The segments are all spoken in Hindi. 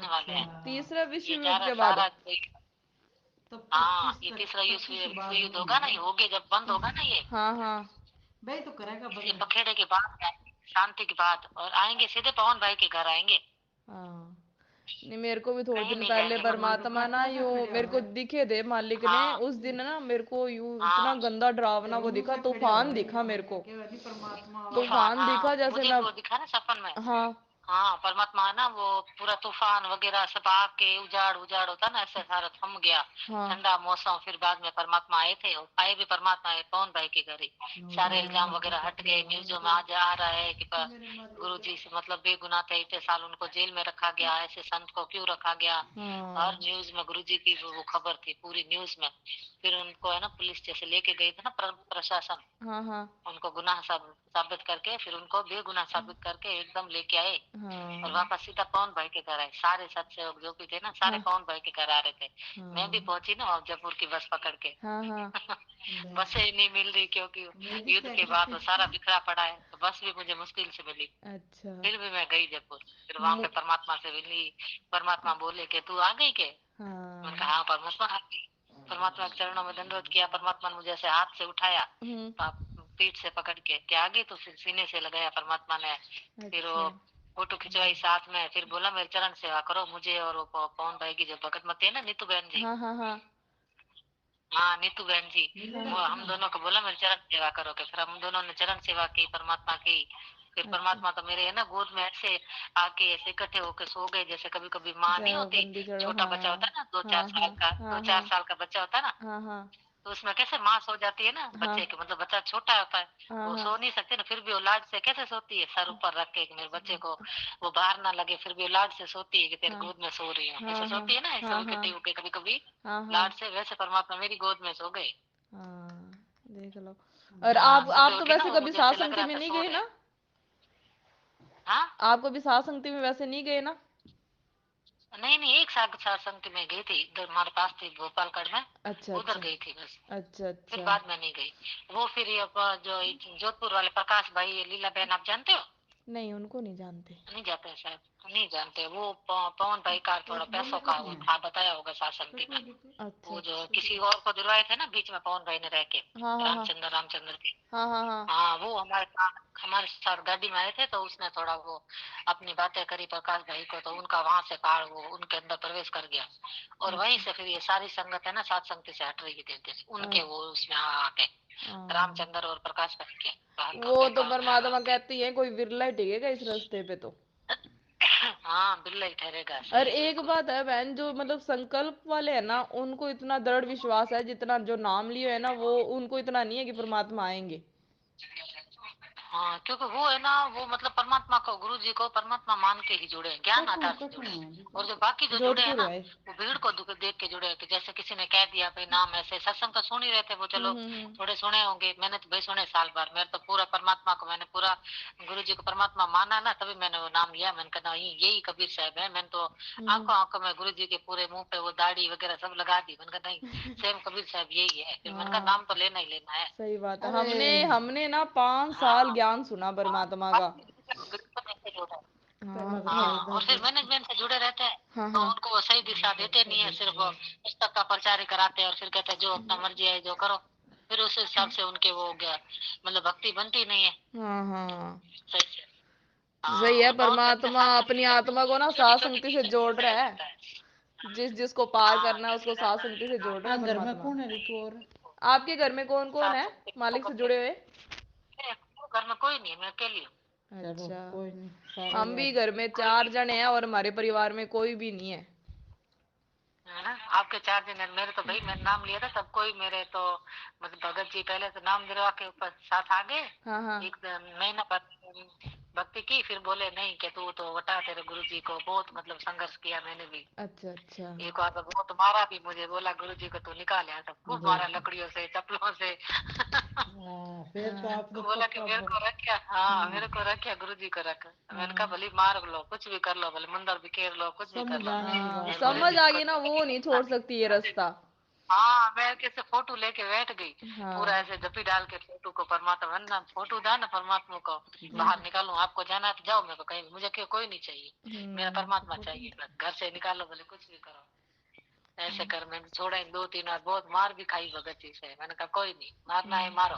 करने वाले हैं। तीसरा विश्व ये युद्ध सारा के बाद? सारा तब तक हाँ, किस ये तरह तीसरा तब किस विश्व बाद युद्ध में होगा ना, होगा? ये हो गया जब बंद होगा ना ये, हाँ हाँ भाई तो करेगा इसी बंद। बखेड़े के बाद शांति के बाद, और आएंगे सीधे पवन भाई के घर आएंगे। हाँ। नहीं, मेरे को भी थोड़े कहीं दिन नहीं पहले जाएंगे वो। परमात्मा ना हेलीकॉप्टर से यूं खड़े मेरे हो को गए। दिखे थे, मालिक ने हाँ उस दिन ना मेरे को यूं इतना हाँ, गंदा डरावना वो रूह दिखा, में खड़े हो तूफान गए दिखा मेरे को। कि भाई परमात्मा आओ। तूफान, तूफान दिखा हाँ जैसे मुझे मैं। भी वो दिखा ना सपन में। हाँ हाँ परमात्मा है ना, वो पूरा तूफान वगैरह सब आके उजाड़ उजाड़ होता ना, ऐसे सारा थम गया। हाँ ठंडा मौसम, फिर बाद में परमात्मा आए थे, और आए भी परमात्मा आए पवन भाई के घर ही। सारे इल्जाम वगैरह हट गए, न्यूज़ों में आज आ रहा है कि मेरे गुरु मालिक। जी से मतलब बेगुनाह थे, इतने साल उनको जेल में रखा गया, ऐसे संत को क्यों रखा गया। हर हाँ न्यूज में गुरु जी की वो खबर थी पूरी न्यूज में। फिर उनको है ना पुलिस जैसे लेके गई थी ना प्रशासन, हाँ हाँ उनको गुनाह साबित करके, फिर उनको बेगुनाह साबित करके एकदम लेके आए। और हाँ वापस सीधा पवन भाई के घर आए, सारे सत्संग जो भी थे ना सारे हाँ पवन भाई के घर आ रहे थे। मैं भी हाँ पहुंची ना वहाँ जयपुर की बस पकड़ के। हाँ हाँ। बसें ही नहीं मिल रही, क्योंकि मेरी युद्ध के बाद वो सेटिस्फेक्शन। सारा बिखरा पड़ा है, तो बस भी मुझे मुश्किल से मिली। अच्छा। फिर भी मैं गई जयपुर, फिर वहां पे मु- परमात्मा से मिली। परमात्मा बोले कि तू आ गई के? मैंने हाँ। कहा हाँ परमात्मा आ गई। परमात्मा के चरणों में दंडवत किया, परमात्मा ने मुझे ऐसे हाथ से उठाया, पीठ से पकड़ के क्या आ गई, तो फिर सीने से लगाया परमात्मा ने। फिर अच्छा। वो फोटो खिंचवाई साथ में, फिर बोला मेरे चरण सेवा करो मुझे और वो पवन भाई की जो भगत मती है ना, नीतू बहन जी। हाँ हाँ हाँ हाँ नीतू बहन जी, मिले वो रहते हम ना। दोनों को बोला मेरी चरण सेवा करोगे, फिर हम दोनों ने चरण सेवा की परमात्मा की। फिर अच्छा। परमात्मा तो मेरे है ना गोद में ऐसे आके ऐसे इकट्ठे होके सो गए, जैसे कभी कभी माँ नहीं जय होती, बंदी चढ़ो। छोटा बच्चा होता हाँ है ना, दो चार हाँ साल हाँ का, दो हाँ चार हाँ साल का बच्चा होता है ना, हाँ हाँ तो उसमें कैसे माँ सो जाती है ना बच्चे हाँ के, मतलब बच्चा छोटा होता है, हाँ वो हाँ सो नहीं सकते ना, फिर भी वो लाड से कैसे सोती है, सर ऊपर रख के कि मेरे बच्चे को वो बाहर ना लगे, फिर भी वो लाड से सोती है कि तेरे हाँ गोद में सो रही हूँ, ऐसे हाँ हाँ सोती है ना, ऐसे हाँ उल्टे हाँ होके कभी कभी हाँ हाँ लाड से, वैसे परमात्मा मेरी गोद में सो गए। हाँ। देख लो। और हाँ आप सुबह तो उठी ना, वैसे वो कभी मुझे ऐसे लग सासंगति रहा में था नहीं सो गए रहे हैं। ना? हाँ आप कभी सासंगति में वैसे नहीं गए ना? नहीं नहीं, एक साथ सत्संग में गई थी, इधर हमारे पास थी गोपालगढ़ में, अच्छा उधर अच्छा गई थी बस। अच्छा फिर अच्छा। बाद में नहीं गई। वो फिर ये जो जोधपुर वाले प्रकाश भाई, ये लीला बहन आप जानते हो? नहीं, उनको नहीं जानते। नहीं जाते हैं शायद, नहीं जानते वो पवन भाई का थोड़ा कट बोले पैसों का कट वो में। था, बताया होगा शासन कट में। बोल देते। अच्छा वो जो अच्छा। किसी और को दिलवाए थे ना बीच में पवन भाई ने रह के, हाँ हाँ हाँ रामचंद्र के। हाँ हाँ हाँ। हाँ वो हमारे साथ गाड़ी में आए थे, तो उसने थोड़ा वो अपनी बातें करी प्रकाश भाई को, तो उनका वहां से कार्ड वो उनके अंदर प्रवेश कर गया। और वहीं अच्छा। से फिर ये सारी संगत है ना सात संगति से हट रही थी धीरे, उनके वो उसमें आके हाँ। रामचंद्र और प्रकाश भाई के वो तो हल्का में परमात्मा आके। कहती है कोई विरला ही टिकेगा इस रास्ते पे तो। हाँ बिल्ला ही ठहरेगा, और सही है एक बिल्कुल। बात है बहन, जो मतलब संकल्प वाले है ना, उनको इतना दृढ़ विश्वास है, जितना जो नाम लिए है ना, वो उनको इतना नहीं है कि परमात्मा आएंगे। हाँ क्योंकि वो है ना, वो मतलब परमात्मा को, गुरु जी को परमात्मा मान के ही जुड़े हैं, ज्ञान कट आधार से कट जुड़े हैं। में। और जो बाकी जो जुड़े हैं जोधपुर ना, है। वो भीड़ को देख के जुड़े हैं, कि जैसे किसी ने कह दिया भाई नाम, ऐसे सत्संग तो सुन ही रहे थे वो, चलो हम्म। थोड़े सुने होंगे, मैंने तो भाई सुने साल भर, मेरे तो पूरा परमात्मा को मैंने पूरा गुरु जी को परमात्मा माना ना, तभी मैंने वो नाम लिया। मैंने कहा नहीं यही कबीर साहब है, मैंने तो हम्म। आंखों आंखों में गुरु जी के पूरे मुंह पे वो दाढ़ी वगैरह सब लगा दी। मैंने कहा नहीं, सेम कबीर साहब यही है, फिर मैंने कहा हाँ नाम तो लेना ही लेना है। सही बात है। अरे हमने हमने ना 5 साल हाँ ज्ञान सुना हाँ, परमात्मा का। बाकी बिल्कुल ऐसे ही होता है। हाँ पहला तो हाँ पैर हाँ और दर्द। फिर मैनेजमेंट से जुड़े रहते हैं, हाँ तो हाँ उनको वो सही दिशा देते नहीं है, सिर्फ वो पुस्तक का प्रचार ही कराते हैं, और फिर कहते हैं जो अपना मर्जी है जो करो। फिर उस हिसाब से उनके वो हो गया, मतलब भक्ति बनती नहीं है हाँ हाँ। सही से। सही हाँ है, और पवन भाई अपने परमात्मा साथ में अपनी मिले तो आत्मा को ना छोटी सात छोटी संगति से चीजें जोड़ बताया रहा है। जाता है। जिसको पार हाँ करना है कैसे उसको सात रहना संगति है, से हाँ जोड़ रहा है हाँ घर में परमात्मा। कौन है ऋतु और? आपके घर में कौन कौन साथ है सबके मालिक से फोकस जुड़े हुए? घर में कोई नहीं है, मैं अकेली हूँ। चलो अच्छा। कोई नहीं, सारे हम भी याद। घर में 4 जने हैं और हमारे परिवार में कोई भी नहीं है। है ना, आपके 4 दिन है, मेरे तो भाई मैंने नाम लिया था तब कोई मेरे तो मतलब भगत जी पहले तो नाम दिलवा के ऊपर साथ आ गए। हाँ हाँ। एक महीना भक्ति की, फिर बोले नहीं कि तू तो बता, तेरे गुरु जी को बहुत मतलब संघर्ष किया मैंने भी। अच्छा अच्छा। एक बार तो बहुत मारा भी मुझे, बोला गुरु जी को तू निकाल यहाँ, सब खूब मारा देखो। लकड़ियों से चप्पलों से। हाँ फिर तो हाँ आप तो बोला कि पक्का मेरे को भक्त। रखा, हाँ हाँ मेरे को रखा गुरु जी को रखा। मैंने कहा हाँ भले मार लो, कुछ भी कर लो, भले मंदिर बिखेर लो, कुछ भी कर समझ लो, आने की हाँ। बात है गुरु समझ जी आ को गई ना, तो वो नहीं छोड़ सकती ये रास्ता। हाँ मैं कैसे फोटो लेके बैठ गई, पूरा हाँ ऐसे जपी डाल के फोटो को, परमात्मा ना फोटो था ना परमात्मा को हम्म बाहर निकालूं, आपको जाना है तो जाओ, मेरे को कहीं, मुझे क्यों, कोई नहीं चाहिए, मेरा हम्म, परमात्मा चाहिए बस, घर से निकालो भले कुछ भी करो। ऐसे कर मैंने छोड़ा ही 2-3 बार, बहुत मार भी खाई भगत जी से, मैंने कहा कोई नहीं, मारना है मारो,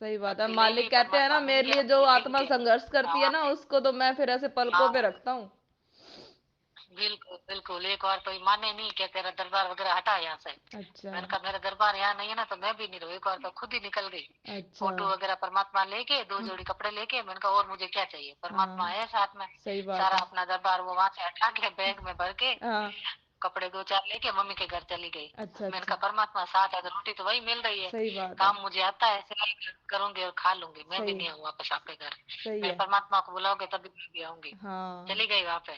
सही बात है। भक्ति ले ली, मालिक कहते हैं ना, परमात्मा मिल मेरे गया, लिए जो मिल आत्मा गया। संघर्ष करती है हाँ ना, उसको तो मैं फिर ऐसे पलकों पे हाँ रखता हूँ। बिल्कुल बिल्कुल, एक बार तो ये माने नहीं, क्या तेरा दरबार वगैरह हटा यहाँ से, अच्छा मैंने कहा मेरा दरबार यहाँ नहीं है ना, तो मैं भी नहीं रहूँ, एक बार तो खुद ही निकल गई, अच्छा। फोटो वगैरह परमात्मा लेके, 2 जोड़ी कपड़े लेके, मैंने कहा और मुझे क्या चाहिए, परमात्मा हाँ है साथ में, सही बात सारा है। अपना दरबार वो वहां से हटा के बैग में भर के, हाँ कपड़े 2-4 लेके मम्मी के घर चली गई। अच्छा मैंने अच्छा। कहा परमात्मा साथ है तो रोटी तो वही मिल रही है, सही बात है। काम मुझे आता है, सिलाई करूंगी और खा लूंगी, मैं भी सही नहीं आऊँ वापस आपके घर, सही मेरे है। परमात्मा को बुलाओगे तभी मैं भी आऊंगी। हाँ चली गई वहां पे,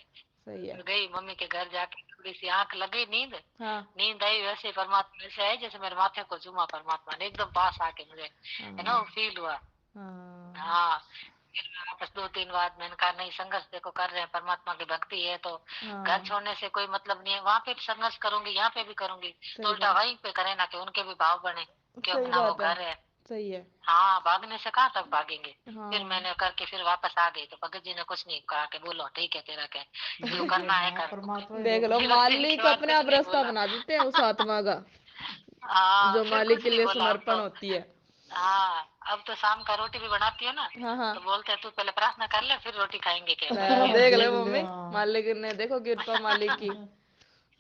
सही है। फिर गई मम्मी के घर, जाके थोड़ी सी आंख लगी, नींद हाँ नींद आई, वैसे ही परमात्मा से आई, जैसे मेरे माथे को चूमा परमात्मा ने, एकदम पास आके मुझे, है ना, हाँ वो फील हुआ। हाँ हाँ फिर मैं वापस 2-3 बाद मैंने कहा नहीं, संघर्ष देखो कर रहे हैं, परमात्मा की भक्ति है तो घर हाँ छोड़ने से कोई मतलब नहीं है, वहां पे भी संघर्ष करूंगी, यहाँ पे भी करूंगी, तो सही उल्टा बात। वहीं पे करे ना, कि उनके भी भाव बने, कि सही अपना वो बात है। घर है। सही है। हाँ भागने से कहाँ तक भागेंगे। फिर हाँ मैंने करके फिर वापस आ गई, तो भगत जी ने कुछ नहीं कहा, कि बोलो ठीक है तेरा क्या है, जो देख करना लेना है है, कर, परमात्मा ही देख रोक लो, ले। फिर उस दिन के मालिक बाद अपने कुछ आप नहीं रास्ता बोला। बना देते हैं उस आत्मा का, हाँ जो फिर मालिक कुछ के नहीं लिए बोला अब समर्पण तो। होती है। हाँ अब तो शाम का रोटी भी बनाती हो ना, हाँ हाँ। तो बोलते हैं तू पहले प्रार्थना कर ले फिर रोटी खाएंगे, क्या देख ले देख ले मम्मी, हाँ। मालिक ने देखो कृपा मालिक की।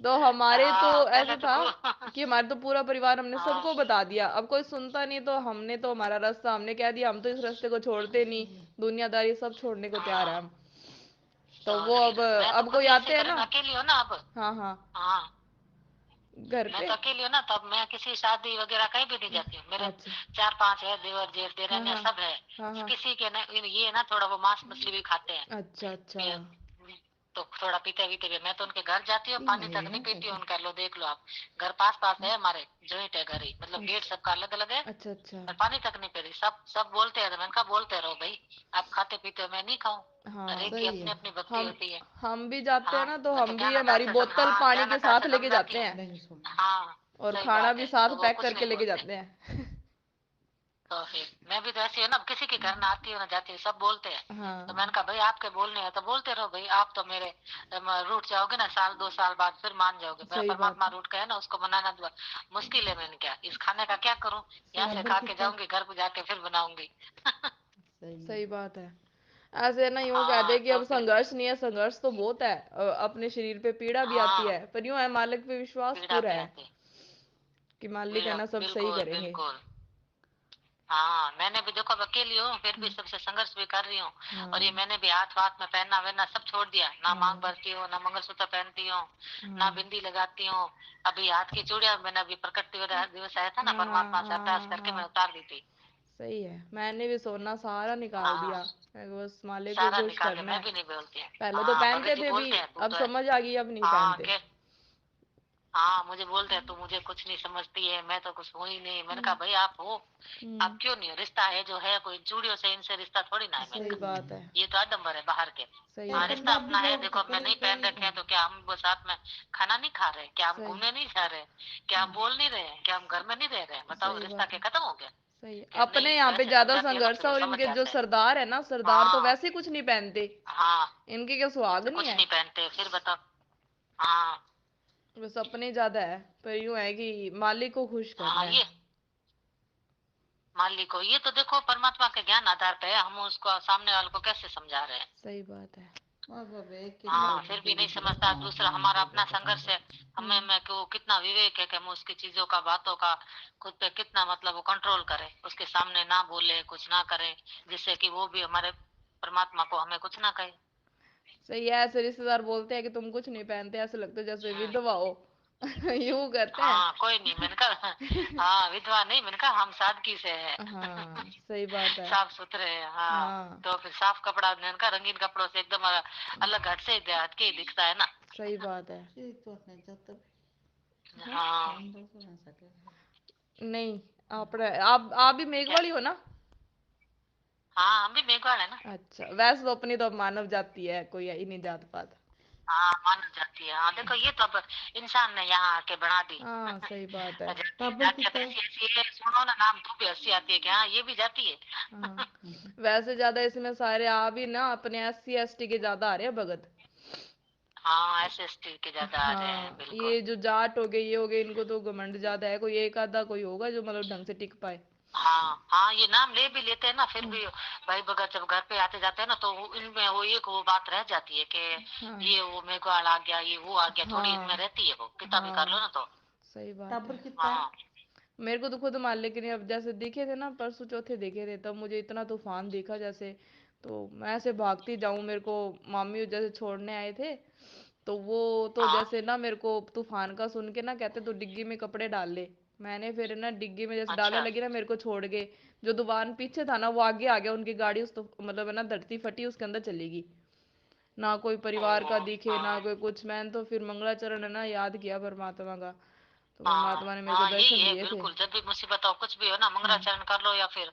तो हमारे तो हाँ ऐसे पहले तो था कि हमारे तो पूरा परिवार, हमने हाँ सबको बता दिया, अब कोई सुनता नहीं, तो हमने तो हमारा रास्ता हमने कह दिया, हम तो इस रास्ते को छोड़ते नहीं, दुनियादारी सब छोड़ने को तैयार है हाँ, हम। तो तो वो फिर मैं तो अब खुद कोई ही ऐसे आते हैं करे ना। ना, अकेली हो ना अब। हाँ हाँ। हाँ घर मैं पे। तो अकेली हूँ ना, तब मैं किसी शादी वगैरह कहीं भी नहीं जाती हूँ, मेरे अच्छा। 4-5 है, देवर जेठ हाँ देरानियां हाँ सब है, हाँ हाँ। किसी के ना ये है ना, थोड़ा वो मांस मछली भी खाते हैं, अच्छा अच्छा। ये- तो थोड़ा पीते पीते भी मैं तो उनके घर जाती हूँ, पानी तक नहीं पीती हूँ उनका, लो देख लो आप, घर पास पास है हमारे, जॉइंट है घर ही, मतलब गेट अच्छा सबका अलग अलग है, अच्छा अच्छा। पर पानी तक नहीं पी रही, सब सब बोलते हैं, तो मैंने कहा बोलते रहो भाई, आप खाते पीते हो, मैं नहीं खाऊं, हर हाँ एक की सही अपनी है। अपनी भक्ति हम होती है। हम भी जाते हैं हाँ ना, तो मैं तो हम भी ज्ञान आधार हमारी से बोतल हाँ पानी ज्ञान के आधार साथ से लेके समझाती जाते हूँ। हैं, नहीं सुनना। हाँ और सही खाना बात भी है, साथ तो वो पैक कुछ करके नहीं लेके बोलते। जाते हैं। तो फिर मैं भी तो ऐसी हूँ ना, किसी के घर ना आती हूँ ना जाती हूँ, सब बोलते हैं, तो हाँ मैंने कहा भाई आपके बोलने हैं तो बोलते रहो भाई, आप तो मेरे रूठ जाओगे ना, 1-2 साल बाद फिर मान जाओगे, मेरा सही बात परमात्मा है। रूठ गया ना, उसको मनाना मुश्किल है, मैंने क्या इस खाने का क्या करूँ, यहाँ से बराबर खा के कितना जाऊंगी, घर पे जाके फिर बनाऊंगी। सही है। सही बात है। ऐसे ना यूं कह दे हाँ कि तो अब फिर संघर्ष नहीं है, संघर्ष तो बहुत है, अपने शरीर पे पीड़ा भी आती हाँ है, पर यूं है मालिक पे विश्वास पीड़ा पूरा भी है आती है, कि मालिक है ना, सब सही बिल्कुल करेंगे। बिल्कुल। हाँ मैंने भी देखो अब अकेली हूँ, फिर भी सबसे संघर्ष भी कर रही हूँ, और ये हाँ मैंने भी हाथ वाथ में पहनना वहनना सब छोड़ दिया, ना मांग हाँ भरती हूँ, ना मंगलसूत्र पहनती हूँ, ना हाँ बिंदी लगाती हूँ, अभी हाथ की चूड़ियां मैंने अभी प्रकट दिवस आया था ना, हाँ हाँ परमात्मा से हाँ अरदास हाँ करके मैं हाँ। उतार दी थी। सही है, मैंने भी सोना सारा निकाल हाँ दिया, मैं बस मालिक को सारा खुश निकाले, करना मैं है। भी नहीं बोलती। पहले तो हाँ भगत पहनते जी थे भी, बोलते हैं तू अब तो है। समझ आ गई, अब नहीं हाँ पहनते। के हाँ मुझे बोलते हैं तू मुझे कुछ नहीं समझती है, मैं तो कुछ हूँ ही नहीं, मैंने कहा हम्म भाई आप हो, हम्म। आप क्यों नहीं हो, रिश्ता है जो है, कोई चूड़ियों से इनसे रिश्ता थोड़ी ना है, मैंने सही सही कहा बात है। है। ये तो आडम्बर है बाहर के। सही ये हाँ बात रिश्ता है। पंजाबी अपना है, लोग देखो तो हमने करी नहीं पहन करी रखे हैं तो क्या हम वो साथ में खाना नहीं खा रहे, क्या हम सही घूमने नहीं जा रहे, क्या हम बोल नहीं रहे हैं, क्या हम घर में नहीं रह रहे हैं, बताओ सही रिश्ता बात क्या है। खत्म हो गया। सही है, क्या अपने नहीं, यहाँ तो पे ऐसे ज्यादा समझाती है ना, संघर्ष फिर है, वो और समझ इनके जो जाते हैं। सरदार है ना, सरदार तो हाँ वैसे कुछ नहीं पहनते, हाँ इनके क्या सुहाग नहीं कुछ है, नहीं पहनते, फिर बताओ। हाँ बस अपने ज्यादा है। पर यूं है कि मालिक को खुश हाँ करना है। ये मान ली को, ये तो देखो परमात्मा के ज्ञान आधार पे है, हम उसको सामने वाले को कैसे समझा रहे हैं। सही बात है। मतलब एक की हाँ सोच फिर भी दूसरे नहीं की तरफ समझता, दूसरा परमात्मा हमारा को अपना कैसे संघर्ष है, समझे। हमें हम्म में को कितना विवेक है कि हम उसकी चीजों का बातों का खुद पे कितना मतलब वो कंट्रोल करें, उसके सामने ना बोले कुछ ना करें, जिससे कि वो भी हमारे परमात्मा को हमें कुछ ना कहे। सही है। ऐसे रिश्तेदार बोलते हैं कि तुम कुछ नहीं पहनते, ऐसे लगता है जैसे हम्म, विधवा हो। यूं कहते हैं। हाँ कोई नहीं, मैंने कहा हाँ विधवा नहीं, मैंने कहा हम सादगी से है। हाँ सही बात है। साफ सुथरे हैं हाँ। हाँ तो फिर साफ कपड़ा, मैंने कहा रंगीन कपड़ों से एकदम अलग हट के ही दिखता है ना। सही बात है। ठीक तो नहीं जब तक हाँ अंदर से ना सके। नहीं, आप भी मेघ क्या, वाली हो ना। हाँ हम भी मेघवाल है ना। अच्छा, वैसे तो अपनी तो मानव जाति है, कोई है ही नहीं जात पात। हाँ मान जाती है। हाँ देखो ये तो अब इंसान ने यहाँ आके बना दी। हाँ सही बात है। तब जातियात कितना ऐसी ऐसी है, सुनो ना नाम तो भी हंसी आती है कि हाँ ये भी जाती है। हाँ वैसे ज्यादा इसमें सारे आ भी ना अपने SC ST के ज्यादा आ रहे हैं भगत। हाँ SST के ज्यादा आ रहे हैं हाँ बिल्कुल। ये जो जाट हो गए ये हो गए इनको तो घमंड ज्यादा है, कोई एक आधा कोई होगा जो मतलब ढंग से टिक पाए। हाँ हाँ ये नाम ले भी लेते हैं ना फिर हाँ भी भाई भगत जब घर पे आते जाते हैं ना तो इनमें वो एक वो बात रह जाती है कि हाँ ये वो मेघवाल आ गया, ये वो आ गया, थोड़ी इनमें हाँ रहती है, वो पिता भी कर लो हाँ ना तो। सही बात टब्बर है। कितना है। हाँ मेरे को तो खुद मान, लेकिन अब जैसे दिखे थे ना परसों चौथे दिखे थे तब मुझे इतना तूफान दिखा जैसे, तो मैं ऐसे भागती जाऊं, मेरे को मामी जैसे छोड़ने आए थे तो वो तो हाँ जैसे ना मेरे को तूफान का सुन के ना कहते तो डिग्गी में कपड़े डाल ले। मैंने फिर ना डिग्गी में जैसे डालने अच्छा लगी ना मेरे को छोड़ गए। जो दुकान पीछे था ना वो आगे आ गया, उनकी गाड़ी उस तो मतलब है ना धरती फटी उसके अंदर चली गई। ना कोई ओ परिवार का दिखे ना हाँ कोई कुछ। मैंने तो फिर मंगलाचरण है ना याद किया परमात्मा का, तो हाँ परमात्मा ने मेरे को हाँ यही दर्शन है दिए थे। बिल्कुल, जब भी मुसीबत हो कुछ भी हो ना हाँ मंगलाचरण कर लो या फिर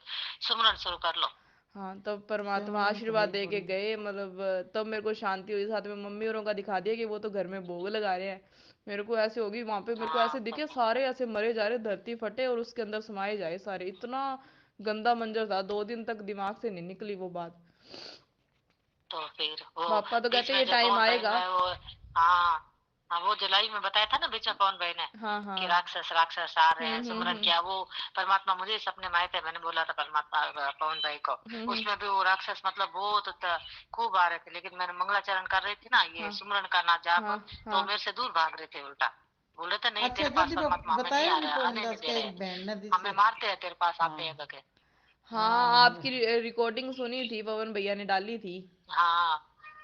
सुमरन शुरू कर लो। हाँ तब परमात्मा सिमरन तो आशीर्वाद भाई दे के बोली। गए, मतलब तब मेरे को शांति हुई। साथ में मम्मी औरों का दिखा दिया कि वो तो घर में भोग लगा रहे हैं। मेरे को ऐसे होगी वहां पे, मेरे को हाँ ऐसे दिखे सारे ऐसे मरे जा रहे, धरती फटे और उसके अंदर समाये जाए सारे। इतना गंदा मंजर था, 2 दिन तक दिमाग से नहीं निकली वो बात। तो फिर वो पापा तो बीच कहते में ये जो टाइम पवन भाई आएगा। ने वो हाँ हाँ वो जुलाई में बताया था ना बीच में पवन भाई ने हाँ कि हाँ राक्षस राक्षस आ रहे हैं, सुमरन हम्म। किया वो परमात्मा मुझे सपने में आए थे, मैंने बोला था परमात्मा पवन भाई को। हम्म। उसमें भी वो राक्षस मतलब बहुत खूब आ रहे थे, लेकिन मैंने मंगलाचरण कर रही थी ना ये हाँ सुमरन का ना जाप, हाँ तो हाँ मेरे से दूर भाग रहे थे उल्टा। बोल रहे थे नहीं अच्छा तेरे पास ज्योति परमात्मा हमें नहीं बताया आ नहीं रहा है, पवन आने नहीं दास दे का रहे एक हैं, बहन नदी हमें से। मारते हैं तेरे पास हाँ आते हैं करके। हाँ हाँ आपकी रिकॉर्डिंग सुनी थी, पवन भैया ने डाली थी। हाँ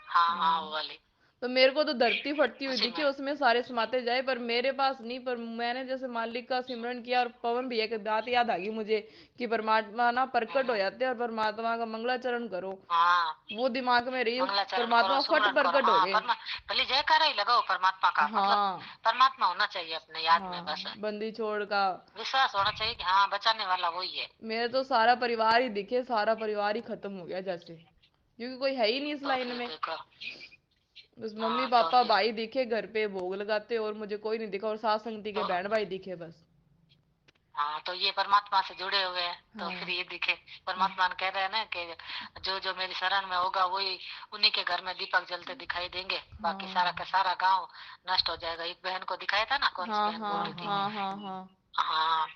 हाँ हाँ वो हाँ वाली तो मेरे को तो धरती फटती हुई उसी दिखी में। उसमें सारे समाते जाए, पर मेरे पास नहीं। पर मैंने जैसे मालिक का सिमरन किया और पवन भैया की बात याद आ गई मुझे कि परमात्मा ना प्रकट हो हम्म, जाते हैं और परमात्मा का मंगलाचरण करो। हाँ वो दिमाग में रही, मंगलाचरण करो परमात्मा फट सुमरन करो, प्रकट हो हाँ गए। परमा भले जयकारा ही लगाओ परमात्मा का, मतलब हाँ परमात्मा होना चाहिए अपने याद में हाँ बस, बंदी छोड़ का। विश्वास होना चाहिए कि हाँ बचाने वाला वही है। मेरे तो सारा परिवार ही दिखे, सारा परिवार ही खत्म हो गया जैसे, क्योंकि कोई है ही नहीं इस तो लाइन फिर में। देखो। बस मम्मी हाँ तो पापा फिर भाई दिखे घर पे भोग लगाते, और मुझे कोई नहीं दिखा, और सास संगती के तो बहन भाई दिखे बस। हाँ तो ये परमात्मा से जुड़े हुए हैं तो फिर हाँ ये दिखे। हाँ परमात्मा ने कह रहे हैं ना कि जो जो मेरी शरण में होगा वही, उन्हीं के घर में दीपक जलते दिखाई देंगे, बाकी हाँ सारा का सारा गांव नष्ट हो जाएगा। एक बहन को दिखाया था ना, कौन सी हाँ बहन बोल हाँ रही हाँ थी। हाँ हाँ हाँ हाँ हाँ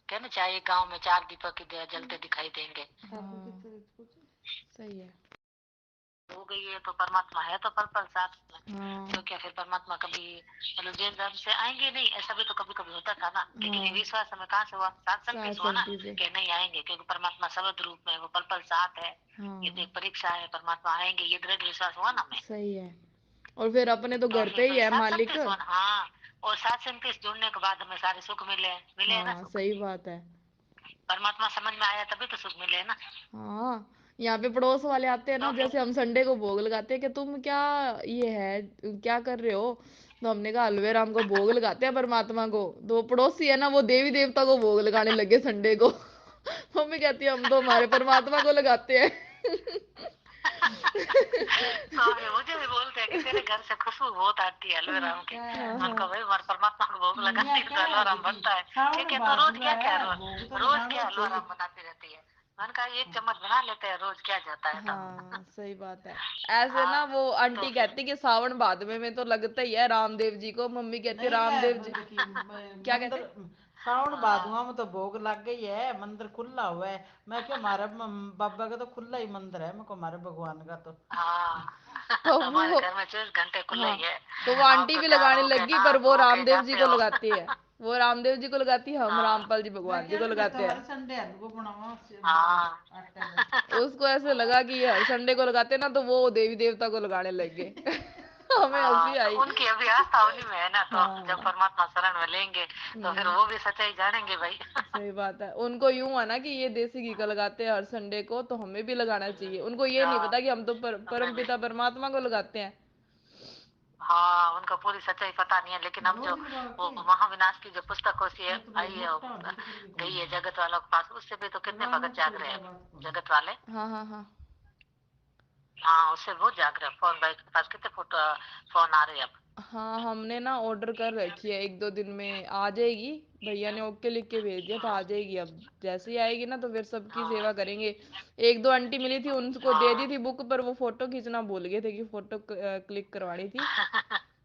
कहना चाहिए गांव में 4 दीपक जलते दिखाई देंगे। टब्बर हाँ कितना कुछ। सही है। हो गई है तो परमात्मा है तो पल पल साथ में। हाँ तो क्या फिर परमात्मा कभी मतलब जेल जान से आएंगे नहीं, ऐसा भी तो कभी कभी होता था ना, लेकिन ये हाँ विश्वास हमें कहाँ से हुआ, सत्संग सास से हुआ ना संगति से। कि नहीं आएंगे, क्योंकि परमात्मा शब्द रूप में है, वो पल पल साथ है। ये तो हाँ एक परीक्षा है, परमात्मा आएंगे ये दृढ़ विश्वास हुआ ना हमें। सही है। और फिर अपने तो तो घर फिर पे तो ही ये है सत्संग मालिक। से हुआ ना, हाँ। और सत्संग से जुड़ने के बाद हमें सारे सुख मिले हैं, मिले हैं ना हाँ सुख। सही बात है। परमात्मा समझ में आया तभी तो सुख मिले है ना। हाँ यहाँ पे पड़ोस वाले आते हैं ना, तो फिर जैसे हम संडे को भोग लगाते हैं कि तुम क्या ये है क्या कर रहे हो, तो हमने कहा हलवे राम को भोग लगाते हैं परमात्मा को। तो पड़ोसी है ना वो देवी देवता को भोग लगाने लगे संडे को। मम्मी कहती है हम तो हमारे परमात्मा को लगाते हैं। तो फिर मुझे भी बोलते हैं कि तेरे घर से खुशबू बहुत आती है हलवे राम की। हाँ मैं उनको हाँ भाई हमारे परमात्मा को भोग मैं लगाती है तो कह हलवा लगी राम थी बनता है। सावन ठीक है तो रोज भादुआ क्या क्या है भोग तो रोज लगाना क्या ही हलवा चाहिए। राम बनाती रहती है। मैंने कहा एक चम्मच बना लेते हैं, रोज क्या जाता है तो। हाँ सही बात है। ऐसे हाँ ना वो तो आंटी फिर कहती कि सावन भादवे में तो लगता ही है रामदेव जी को। मम्मी कहती नहीं क्या रामदेव जी देखी क्या कहते। मंदिर सावन हाँ भादुआ में तो भोग लग गई है, मंदिर खुला हुआ है। मैं क्यों हमारे बाबा का तो खुला ही मंदिर है, मैं को हमारे भगवान का तो। हाँ तो हमारे वो घर में 24 घंटे खुला हाँ ही है। तो वो आप आंटी तो भी तैयार लगाने होके लगी, नहा पर वो धो के रामदेव जी जाते को हो। लगाती है। वो रामदेव जी को लगाती है, हम हाँ रामपाल जी मैं भगवान जी क्या को मैं तो लगाते हर हैं। संडे हलवा बनावा हाँ आटे का। उसको ऐसे लगा कि ये हर संडे को लगाते हैं ना, तो वो देवी देवता को लगाने लग गए। हमें हाँ हंसी तो आई। उनकी अभी आस्था उन्हीं में है ना, तो जब हाँ परमात्मा शरण में लेंगे तो फिर हम्म वो भी सच्चाई जानेंगे भाई। सही बात है। उनको यूं है ना कि ये देसी घी का लगाते हैं हर संडे को, तो हमें भी लगाना चाहिए। उनको ये नहीं हाँ पता कि हम तो हमें परम भी। पिता परमात्मा को लगाते हैं। हाँ उनको पूरी सच्चाई पता नहीं है, लेकिन अब जो रोज लगा वो के महाविनाश की जो पुस्तक होती है मैं तो भाई आई है मोटा हो गई तो फिर भी गई खाऊंगा है नहीं। जगत वालों के पास, उससे भी तो कितने लगाना भगत तो जाग कोई रहे हैं बात को जगत वाले। हाँ हाँ हाँ हाँ, उससे बहुत जाग रहे फोन भाई के पास कितने फोटो फोन आ रहे हैं अब। हाँ हमने ना ऑर्डर कर रखी है, 1-2 दिन में आ जाएगी। भैया ने ओके लिख के भेज दिया था, आ जाएगी अब। जैसे ही आएगी ना तो फिर सबकी सेवा हाँ करेंगे। 1-2 आंटी मिली थी, उनको दे दी हाँ थी बुक, पर वो फोटो खींचना भूल गए थे कि फोटो क्लिक करवानी थी।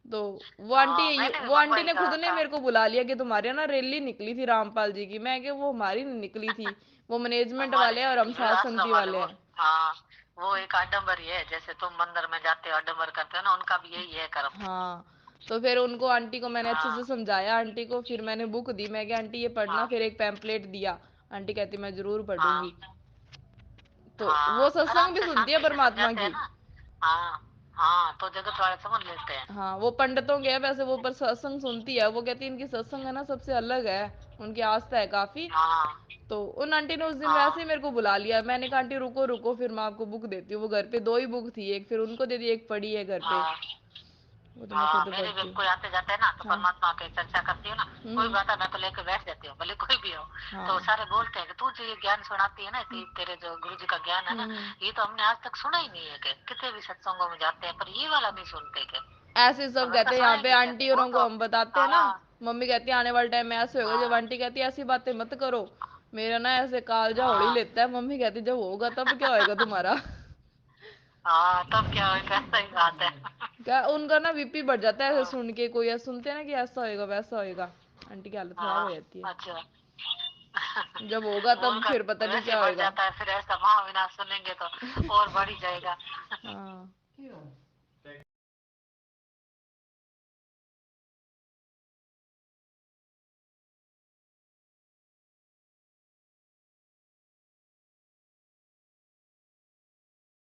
तो हाँ मैंने भी वो आंटी मंगवाई ने खुद कहा ने था। मेरे को बुला लिया कि तुम्हारे यहाँ ना रैली निकली थी रामपाल जी की। मैं कि वो हमारी नहीं निकली थी, वो मैनेजमेंट हमारी वाले हैं और हम निकली हुई साध आश्रम संगति वाले वाले वो। हैं। हाँ वो एक आडम्बरी है, जैसे तुम मंदिर में जाते हो आडम्बर करते हो ना, उनका भी यही है कर्म। हाँ तो फिर उनको, आंटी को मैंने अच्छे से हाँ समझाया आंटी को, फिर मैंने बुक दी। मैं क्या आंटी ये पढ़ना, हाँ फिर एक पैम्पलेट दिया। आंटी कहती मैं जरूर पढ़ूंगी। हाँ तो वो हाँ आराम सत्संग भी से सुनती है शांति से परमात्मा समझाते हैं की। ना। हाँ हाँ तो जगत वाले समझ लेते हैं। हाँ वो पंडितों के है वैसे वो, पर सत्संग सुनती है। वो कहती है इनकी सत्संग है ना सबसे अलग है, उनकी आस्था है काफी। हाँ तो उन आंटी ने उस दिन वैसे ही हाँ मेरे को बुला लिया। मैंने कहा आंटी रुको रुको, फिर मैं आपको बुक देती हूँ। वो घर पे 2 ही बुक थी, एक फिर उनको दे दी, एक पड़ी है घर पे, हाँ वो तो मैं हाँ खुद मेरे भी पढ़ती हूँ। कोई आते जाते हैं ना तो हाँ। परमात्मा की चर्चा करती हूँ ना। कोई हम्म। भी आता है मैं तो लेके बैठ जाती हूँ, भले कोई भी हो। तो हाँ। सारे बोलते हैं कि तू जो ये ज्ञान सुनाती है ना, तेरे जो गुरु जी का ज्ञान है ना, हम्म। ये तो हमने आज तक सुना ही नहीं है। कि कितने भी सत्संगों में जाते हैं पर ये वाला नहीं सुनते के। ऐसे तो सब मैंने कहा कहते हैं यहाँ पे सुनाएंगे आंटी कैसे वो औरों को, तो। हम बताते हैं ना। हाँ मम्मी कहती है आने वाले टाइम में ऐसे होगा। जब हाँ आंटी कहती है ऐसी बातें मत करो, मेरा ना ऐसे कालजा होड़ ही हाँ लेता है। मम्मी कहती जब होगा तब क्या होएगा तुम्हारा। हाँ तब क्या होगा, सही बात है। क्या उनका ना बीपी बढ़ जाता है ऐसे हाँ सुन के। कोई ऐसे सुनते हैं ना कि ऐसा होएगा वैसा होएगा, आंटी की हालत खराब हो हाँ, जाती है। अच्छा। जब होगा वो तब उनका फिर पता नहीं वैसे क्या बढ़ होएगा। जाता है, फिर ऐसा महाविनाश सुनेंगे तो और बढ़ ही जाएगा। हाँ।